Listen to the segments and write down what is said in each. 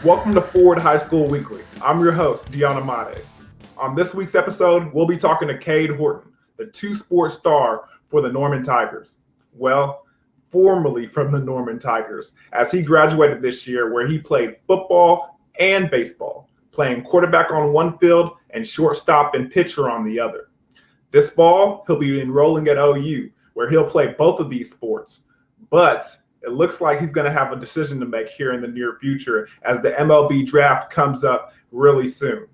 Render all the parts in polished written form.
Welcome to Ford High School Weekly. I'm your host, Deanna Made. On this week's episode, we'll be talking to Cade Horton, the two-sport star for the Norman Tigers. Well, formerly from the Norman Tigers, as he graduated this year where he played football and baseball, playing quarterback on one field and shortstop and pitcher on the other. This fall, he'll be enrolling at OU, where he'll play both of these sports. But it looks like he's going to have a decision to make here in the near future as the MLB draft comes up really soon.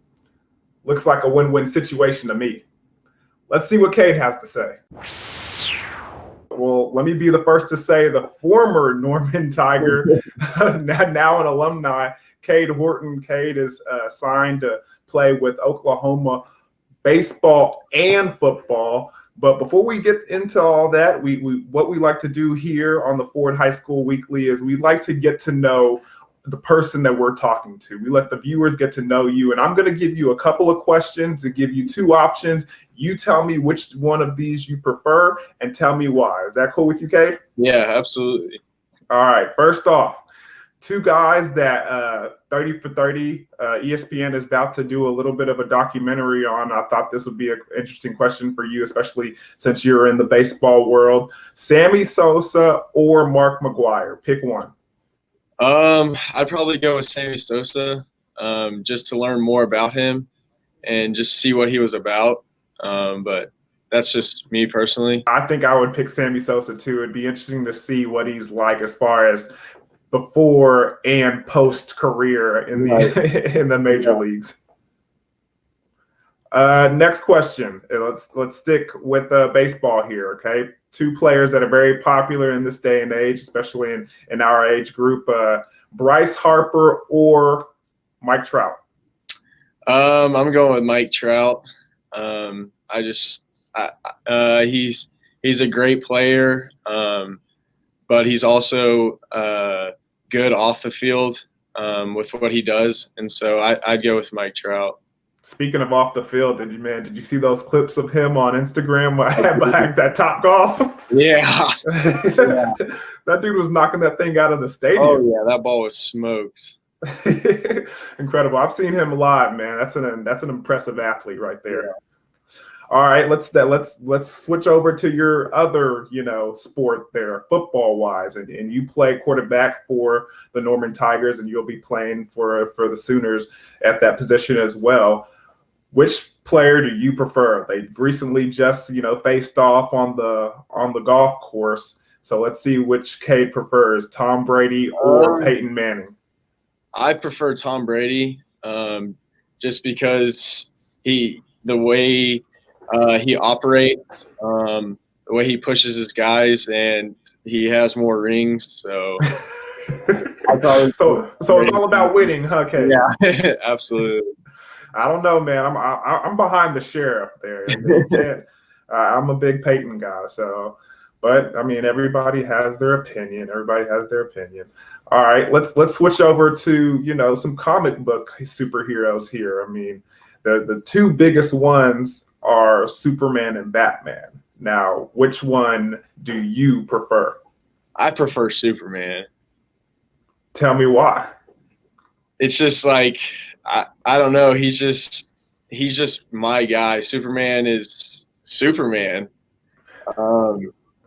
Looks like a win-win situation to me. Let's see what Cade has to say. Well, let me be the first to say the former Norman Tiger, now an alumni, Cade Horton. Cade is signed to play with Oklahoma baseball and football. But before we get into all that, what we like to do here on the Ford High School Weekly is we like to get to know the person that we're talking to. We let the viewers get to know you, and I'm going to give you a couple of questions and give you two options. You tell me which one of these you prefer and tell me why. Is that cool with you, Cade? Yeah, absolutely. All right. First off, two guys that 30 for 30, ESPN is about to do a little bit of a documentary on. I thought this would be an interesting question for you, especially since you're in the baseball world. Sammy Sosa or Mark McGwire? Pick one. I'd probably go with Sammy Sosa, just to learn more about him and just see what he was about. But that's just me personally. I think I would pick Sammy Sosa too. It'd be interesting to see what he's like as far as before and post career in the in the major leagues. Next question. Let's stick with baseball here. Okay, two players that are very popular in this day and age, especially in our age group. Bryce Harper or Mike Trout? I'm going with Mike Trout. He's a great player, but he's also good off the field with what he does, and so I'd go with Mike Trout. Speaking of off the field, did you see those clips of him on Instagram behind that Top Golf? Yeah. That dude was knocking that thing out of the stadium. Oh yeah, that ball was smoked. Incredible. I've seen him live, man. That's an impressive athlete right there. Yeah. All right, let's switch over to your other, sport there, football wise, and you play quarterback for the Norman Tigers, and you'll be playing for the Sooners at that position as well. Which player do you prefer? They've recently just, faced off on the golf course. So let's see which Cade prefers, Tom Brady or Peyton Manning. I prefer Tom Brady, just because the way he operates, the way he pushes his guys, and he has more rings. So, so it's all about winning, huh, Cade? Yeah, absolutely. I don't know, man. I'm behind the sheriff there. I'm a big Peyton guy, so. But I mean, everybody has their opinion. All right, let's switch over to some comic book superheroes here. I mean, the two biggest ones are Superman and Batman. Now, which one do you prefer? I prefer Superman. Tell me why. It's just like I don't know. He's just my guy. Superman is Superman.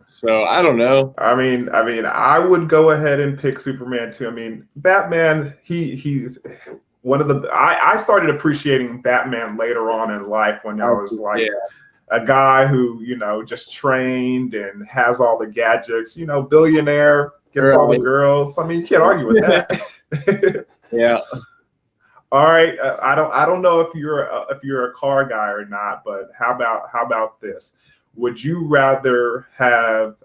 So I don't know. I mean, I would go ahead and pick Superman too. I mean, Batman, he's one of the. I started appreciating Batman later on in life when I was like a guy who just trained and has all the gadgets. Billionaire, gets all the girls. I mean, you can't argue with that. Yeah. All right. I don't know if you're a car guy or not, but how about this? Would you rather have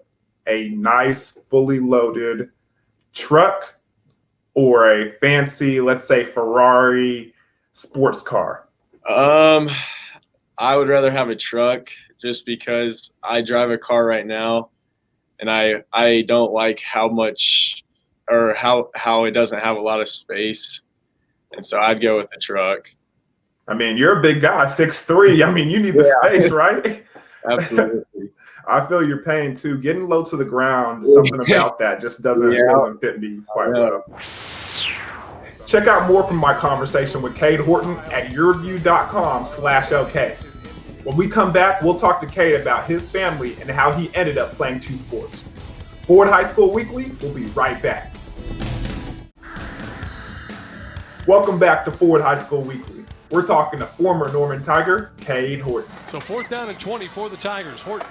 a nice, fully loaded truck or a fancy, let's say, Ferrari sports car? I would rather have a truck, just because I drive a car right now, and I don't like how much or how it doesn't have a lot of space, and so I'd go with a truck. I mean, you're a big guy, 6'3". I mean, you need the space, right? Absolutely. I feel your pain too. Getting low to the ground, something about that just doesn't fit me quite well. Check out more from my conversation with Cade Horton at YurView.com/OK. When we come back, we'll talk to Cade about his family and how he ended up playing two sports. Ford High School Weekly will be right back. Welcome back to Ford High School Weekly. We're talking to former Norman Tiger, Cade Horton. So 4th down and 20 for the Tigers. Horton.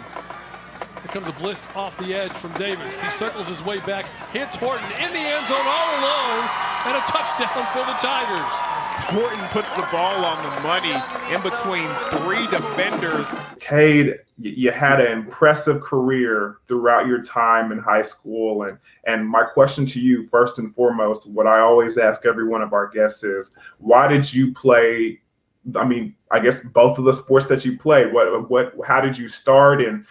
Here comes a blitz off the edge from Davis. He circles his way back, hits Horton in the end zone all alone, and a touchdown for the Tigers. Horton puts the ball on the money in between three defenders. Cade, you had an impressive career throughout your time in high school. And my question to you, first and foremost, what I always ask every one of our guests is, why did you play, I mean, I guess both of the sports that you played, how did you start and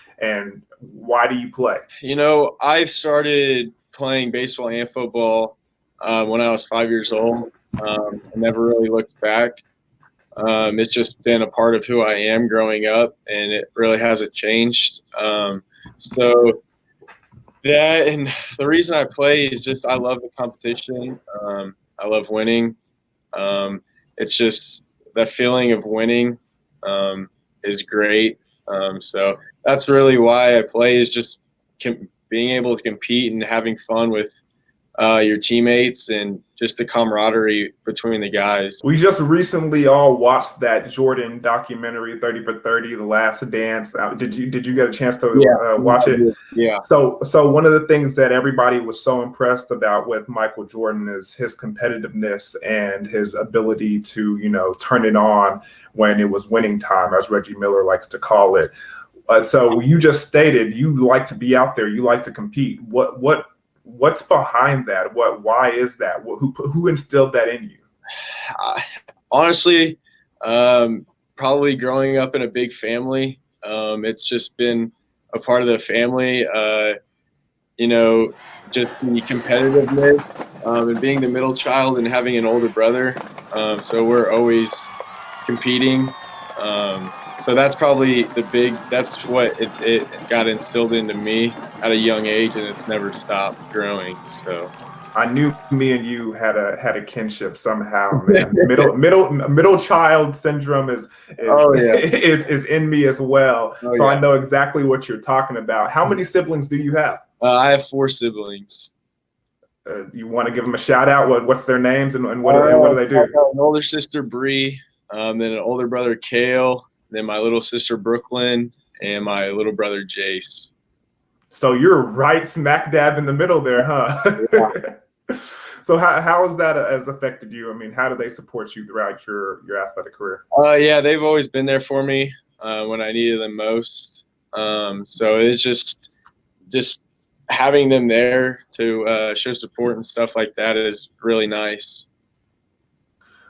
why do you play? You know, I started playing baseball and football when I was 5 years old. I never really looked back. It's just been a part of who I am growing up, and it really hasn't changed. So that, and the reason I play is just I love the competition. I love winning. It's just that feeling of winning is great. So that's really why I play, is just being able to compete and having fun with your teammates and just the camaraderie between the guys. We just recently all watched that Jordan documentary, 30 for 30, The Last Dance. Did you get a chance to watch it? Yeah. So one of the things that everybody was so impressed about with Michael Jordan is his competitiveness and his ability to, turn it on when it was winning time, as Reggie Miller likes to call it. So you just stated you like to be out there, you like to compete. What's behind that? Why is that? Who instilled that in you? Honestly, probably growing up in a big family. It's just been a part of the family. Just the competitiveness and being the middle child and having an older brother. So we're always competing. So that's probably that's what it got instilled into me at a young age, and it's never stopped growing. So I knew me and you had a kinship somehow, man. middle child syndrome is in me as well. I know exactly what you're talking about. How many siblings do you have? I have 4 siblings. You want to give them a shout out? What's their names and what do they do? I got an older sister, Bree, then an older brother, Kale, then my little sister, Brooklyn, and my little brother, Jace. So you're right smack dab in the middle there, huh? Yeah. So how has that has affected you? I mean, how do they support you throughout your athletic career? Yeah, they've always been there for me when I needed them most. So it's just having them there to show support and stuff like that is really nice.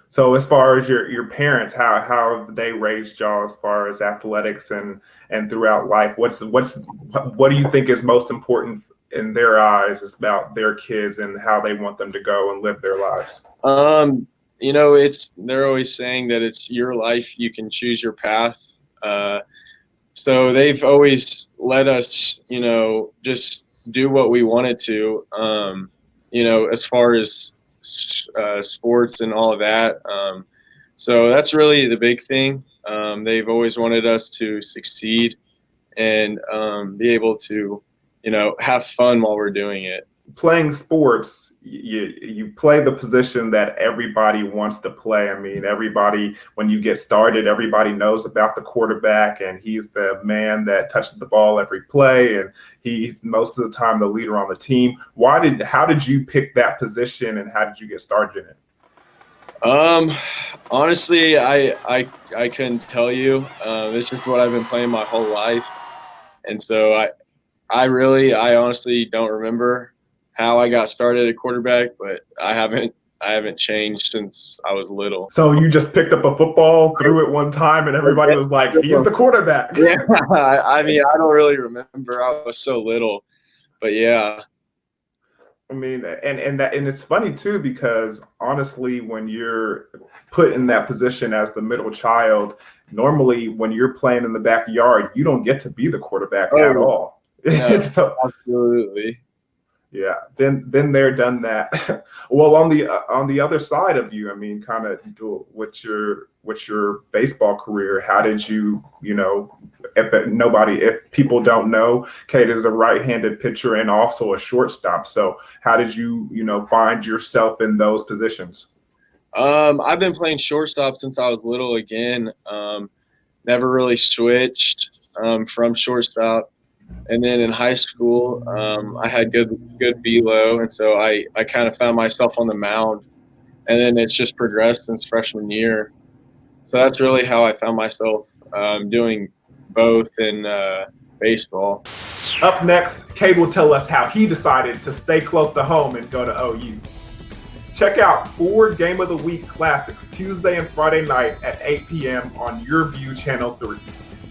So as far as your parents, how have they raised y'all as far as athletics and throughout life? What do you think is most important in their eyes about their kids and how they want them to go and live their lives? They're always saying that it's your life, you can choose your path. So they've always let us, just do what we wanted to, as far as sports and all of that. So that's really the big thing. They've always wanted us to succeed and be able to, have fun while we're doing it. Playing sports, you play the position that everybody wants to play. I mean, everybody, when you get started, everybody knows about the quarterback, and he's the man that touches the ball every play, and he's most of the time the leader on the team. How did you pick that position, and how did you get started in it? Honestly, I couldn't tell you. It's just what I've been playing my whole life, and so I honestly don't remember how I got started at quarterback, but I haven't changed since I was little. So you just picked up a football, threw it one time, and everybody was like, he's the quarterback. Yeah, I don't really remember. I was so little, but yeah. I mean, and it's funny too, because honestly, when you're put in that position as the middle child, normally when you're playing in the backyard, you don't get to be the quarterback at all. No, So, absolutely. Yeah, been there, done that. Well, on the other side of you, I mean, kind of with your baseball career, how did you, if people don't know, Cade is a right-handed pitcher and also a shortstop. So how did you, find yourself in those positions? I've been playing shortstop since I was little again. Never really switched from shortstop. And then in high school, I had good velo, and so I kind of found myself on the mound. And then it's just progressed since freshman year. So that's really how I found myself doing both in baseball. Up next, Cade will tell us how he decided to stay close to home and go to OU. Check out 4 Game of the Week classics Tuesday and Friday night at 8 p.m. on YurView Channel 3.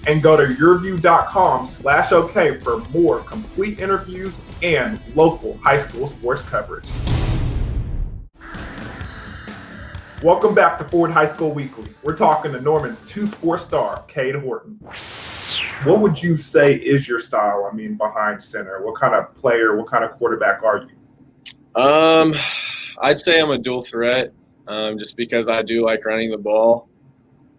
And go to yourview.com/OK for more complete interviews and local high school sports coverage. Welcome back to Ford High School Weekly. We're talking to Norman's 2-sport star, Cade Horton. What would you say is your style? I mean, behind center, what kind of player, what kind of quarterback are you? I'd say I'm a dual threat, just because I do like running the ball.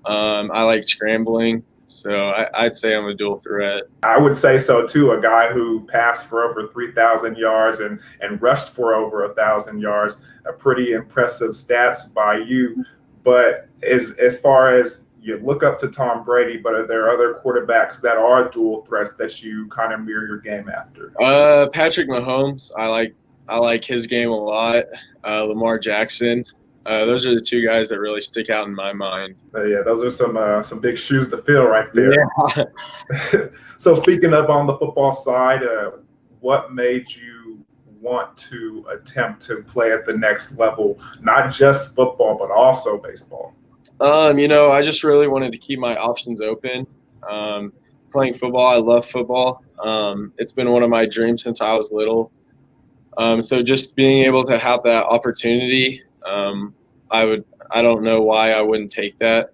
I like scrambling. So I'd say I'm a dual threat. I would say so too. A guy who passed for over 3,000 yards and rushed for over 1,000 yards. A pretty impressive stats by you. But as far as you look up to Tom Brady, but are there other quarterbacks that are dual threats that you kind of mirror your game after? Patrick Mahomes. I like his game a lot. Lamar Jackson. Those are the 2 guys that really stick out in my mind. Yeah, those are some big shoes to fill right there. Yeah. So speaking of on the football side, what made you want to attempt to play at the next level, not just football, but also baseball? I just really wanted to keep my options open. Playing football, I love football. It's been one of my dreams since I was little. So just being able to have that opportunity, I don't know why I wouldn't take that.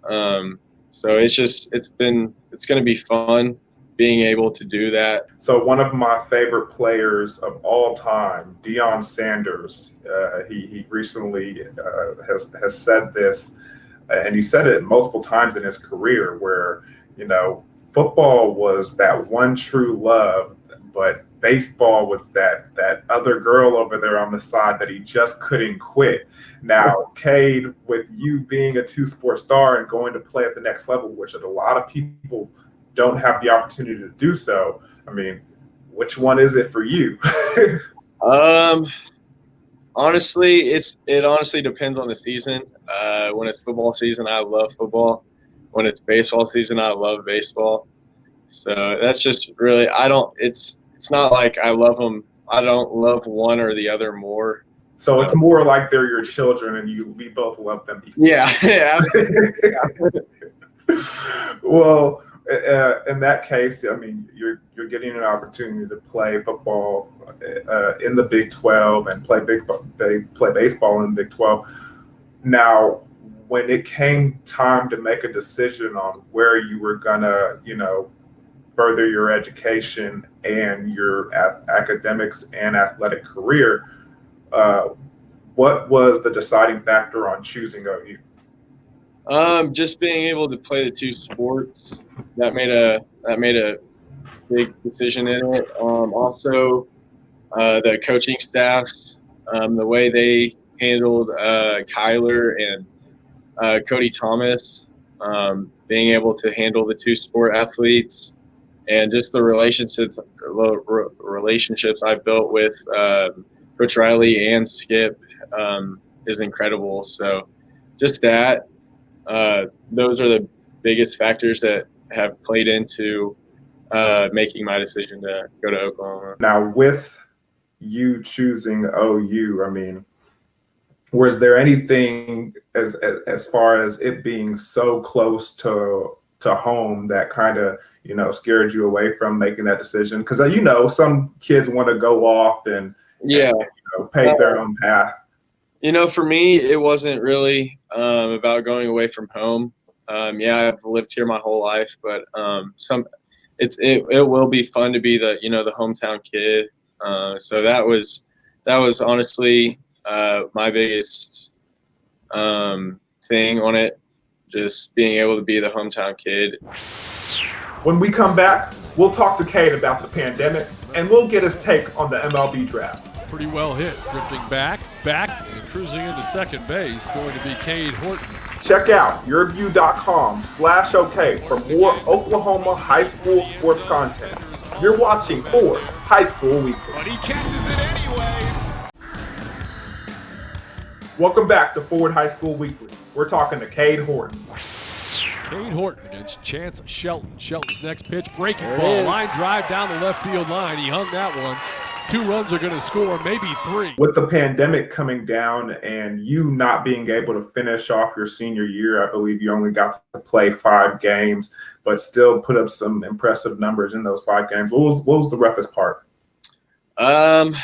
So it's going to be fun being able to do that. So one of my favorite players of all time, Deion Sanders, he recently has said this, and he said it multiple times in his career where, football was that one true love, but baseball was that other girl over there on the side that he just couldn't quit. Now, Cade, with you being a 2-sport star and going to play at the next level, which a lot of people don't have the opportunity to do so, I mean, which one is it for you? Honestly, it honestly depends on the season. When it's football season, I love football. When it's baseball season, I love baseball. So that's just really it's not like I love them. I don't love one or the other more. So it's more like they're your children, and we both love them equally. Yeah. Well, in that case, I mean, you're getting an opportunity to play football in the Big 12 and play baseball in the Big 12. Now, when it came time to make a decision on where you were gonna, further your education and your academics and athletic career, what was the deciding factor on choosing OU? Just being able to play the 2 sports, that made a big decision in it. Also, the coaching staffs, the way they handled Kyler and Cody Thomas, being able to handle the 2-sport athletes, and just the relationships I've built with Coach Riley and Skip is incredible. So just that, those are the biggest factors that have played into making my decision to go to Oklahoma. Now, with you choosing OU, I mean, was there anything as far as it being so close to home that kind of scared you away from making that decision? Because some kids want to go off and pave their own path. For me, it wasn't really about going away from home. I've lived here my whole life, but it will be fun to be the the hometown kid. So that was honestly my biggest thing on it, just being able to be the hometown kid. When we come back, we'll talk to Cade about the pandemic, and we'll get his take on the MLB draft. Pretty well hit. Drifting back, and cruising into second base. Going to be Cade Horton. Check out YurView.com/OK for more Oklahoma high school sports content. You're watching Ford High School Weekly. But he catches it anyways. Welcome back to Ford High School Weekly. We're talking to Cade Horton. Cade Horton against Chance Shelton. Shelton's next pitch, breaking ball. Line drive down the left field line. He hung that one. 2 runs are going to score, maybe 3. With the pandemic coming down and you not being able to finish off your senior year, I believe you only got to play 5 games, but still put up some impressive numbers in those 5 games. What was the roughest part? The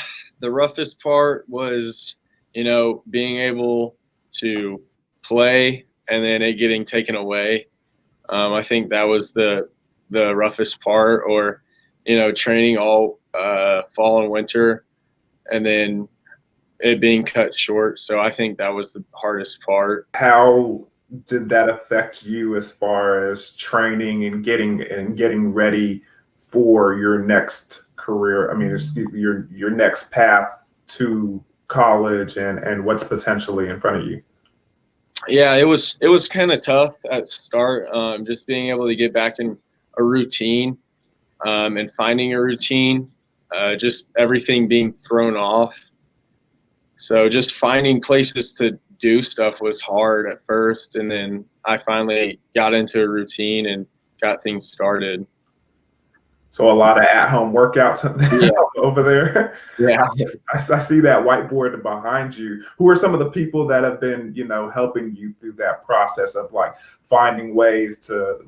roughest part was, being able to play and then it getting taken away. I think that was the roughest part, or, training all fall and winter and then it being cut short. So I think that was the hardest part. How did that affect you as far as training and getting ready for your next career? I mean, your next path to college and what's potentially in front of you? Yeah, it was kind of tough at the start, just being able to get back in a routine and finding a routine, just everything being thrown off. So just finding places to do stuff was hard at first, and then I finally got into a routine and got things started. So a lot of at-home workouts over there. Yeah, I see that whiteboard behind you. Who are some of the people that have been, helping you through that process of finding ways to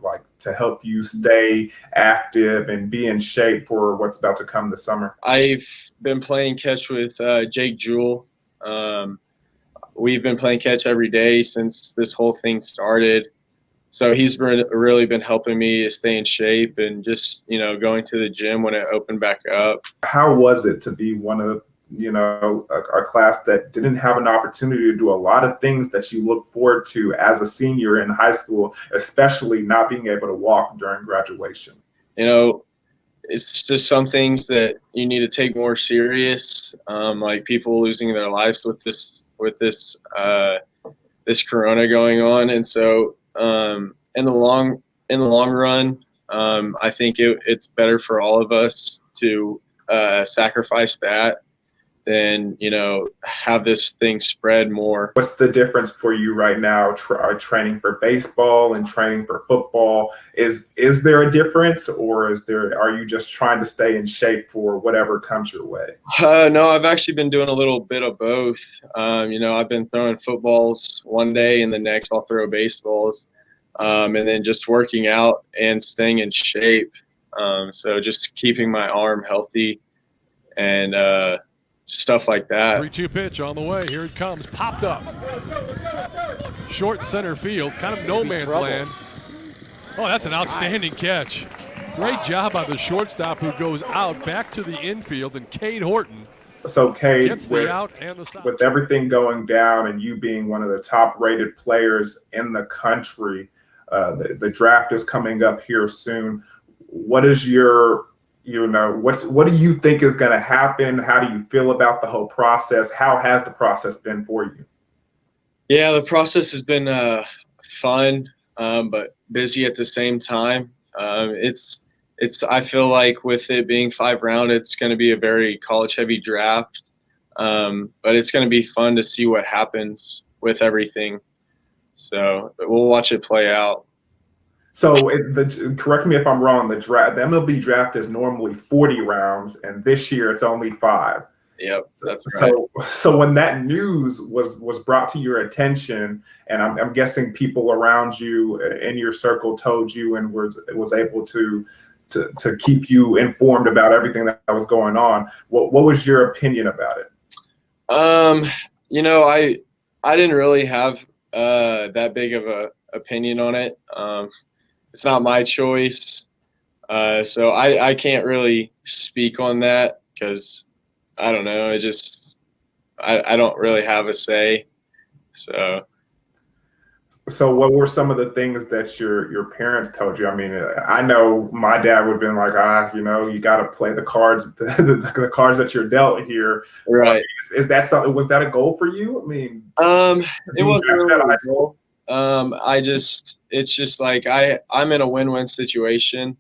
help you stay active and be in shape for what's about to come this summer? I've been playing catch with Jake Jewell. We've been playing catch every day since this whole thing started. So he's really been helping me to stay in shape and just, going to the gym when it opened back up. How was it to be one of, a class that didn't have an opportunity to do a lot of things that you look forward to as a senior in high school, especially not being able to walk during graduation? It's just some things that you need to take more serious, like people losing their lives with this corona going on. And so, in the long run, I think it's better for all of us to sacrifice that than have this thing spread more. What's the difference for you right now? Training for baseball and training for football. Is there a difference, or are you just trying to stay in shape for whatever comes your way? No, I've actually been doing a little bit of both. I've been throwing footballs one day, and the next I'll throw baseballs. And then just working out and staying in shape. So just keeping my arm healthy and stuff like that. 3-2 pitch on the way. Here it comes. Popped up. Short center field. Kind of no man's land. Oh, that's an outstanding catch. Great job by the shortstop who goes out back to the infield, and Cade Horton. So Cade, gets the out and the side. With everything going down and you being one of the top-rated players in the country, the draft is coming up here soon. What is your, what do you think is going to happen? How do you feel about the whole process? How has the process been for you? Yeah, the process has been fun, but busy at the same time. I feel like with it being 5 round, it's going to be a very college-heavy draft, but it's going to be fun to see what happens with everything. So we'll watch it play out. So correct me if I'm wrong, the MLB draft is normally 40 rounds, and this year it's only 5. Yep, that's right. So when that news was brought to your attention, and I'm guessing people around you in your circle told you and was able to keep you informed about everything that was going on, what was your opinion about it? I didn't really have that big of a opinion on it. It's not my choice, so I can't really speak on that because I don't know. It just I don't really have a say. So what were some of the things that your parents told you? I mean, I know my dad would have been like, you got to play the cards, the cards that you're dealt here. Right. Is that something? Was that a goal for you? I mean, it wasn't really a goal. It's just like I'm in a win-win situation.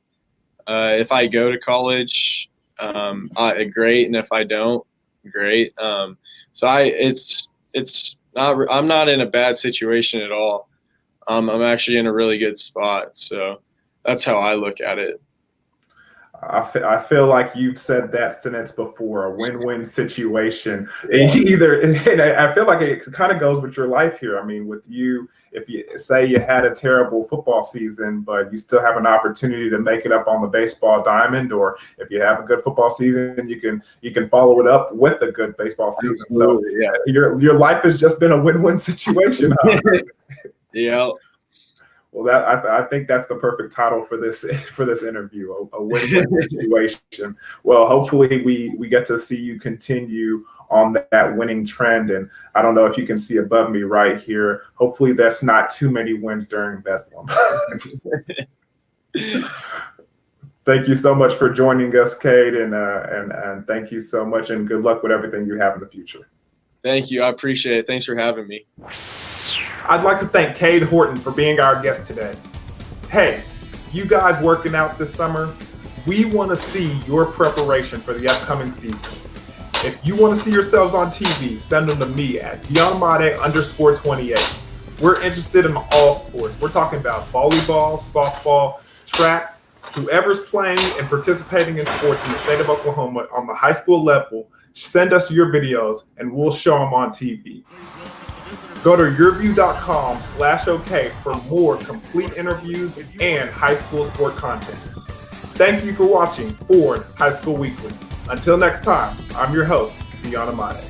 If I go to college, great, and if I don't, great. It's not. I'm not in a bad situation at all. I'm actually in a really good spot. So that's how I look at it. I feel like you've said that sentence before, a win-win situation. And I feel like it kind of goes with your life here. I mean, with you, if you say you had a terrible football season, but you still have an opportunity to make it up on the baseball diamond, or if you have a good football season, you can follow it up with a good baseball season. Absolutely, so yeah. Your life has just been a win-win situation. Yeah. Well, I think that's the perfect title for this interview, a win-win situation. Well, hopefully we get to see you continue on that winning trend. And I don't know if you can see above me right here. Hopefully that's not too many wins during Bethlehem. Thank you so much for joining us, Cade, and thank you so much, and good luck with everything you have in the future. Thank you. I appreciate it. Thanks for having me. I'd like to thank Cade Horton for being our guest today. Hey, you guys working out this summer? We want to see your preparation for the upcoming season. If you want to see yourselves on TV, send them to me at _28. We're interested in all sports. We're talking about volleyball, softball, track, whoever's playing and participating in sports in the state of Oklahoma on the high school level. Send us your videos and we'll show them on TV. Go to YurView.com/OK for more complete interviews and high school sport content. Thank you for watching Ford High School Weekly. Until next time, I'm your host, Deanna Mate.